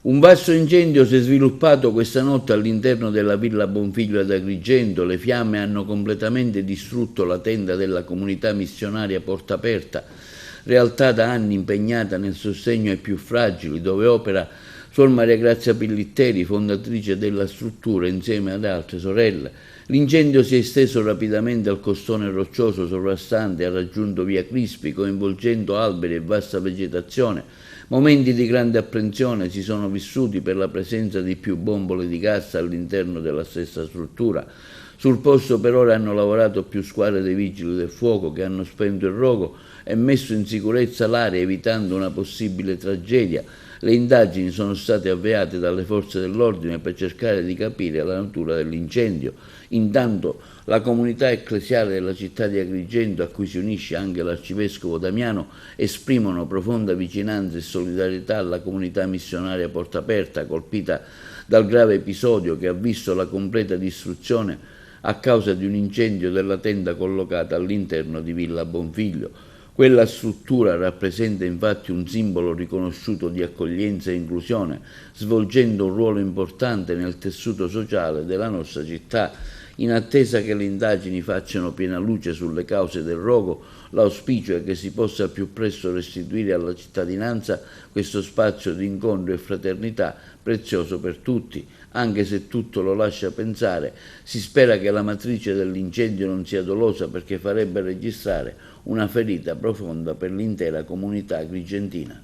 Un vasto incendio si è sviluppato questa notte all'interno della Villa Bonfiglio ad Agrigento. Le fiamme hanno completamente distrutto la tenda della comunità missionaria Porta Aperta, realtà da anni impegnata nel sostegno ai più fragili, dove opera Suor Maria Grazia Pillitteri, fondatrice della struttura, insieme ad altre sorelle. L'incendio si è esteso rapidamente al costone roccioso sovrastante e ha raggiunto via Crispi, coinvolgendo alberi e vasta vegetazione. Momenti di grande apprensione si sono vissuti per la presenza di più bombole di gas all'interno della stessa struttura. Sul posto per ora hanno lavorato più squadre dei vigili del fuoco che hanno spento il rogo e messo in sicurezza l'area evitando una possibile tragedia. Le indagini sono state avviate dalle forze dell'ordine per cercare di capire la natura dell'incendio. Intanto la comunità ecclesiale della città di Agrigento, a cui si unisce anche l'arcivescovo Damiano, esprimono profonda vicinanza e solidarietà alla comunità missionaria Porta Aperta, colpita dal grave episodio che ha visto la completa distruzione a causa di un incendio della tenda collocata all'interno di Villa Bonfiglio. Quella struttura rappresenta infatti un simbolo riconosciuto di accoglienza e inclusione, svolgendo un ruolo importante nel tessuto sociale della nostra città. In attesa che le indagini facciano piena luce sulle cause del rogo, l'auspicio è che si possa al più presto restituire alla cittadinanza questo spazio di incontro e fraternità prezioso per tutti. Anche se tutto lo lascia pensare, si spera che la matrice dell'incendio non sia dolosa, perché farebbe registrare una ferita profonda per l'intera comunità agrigentina.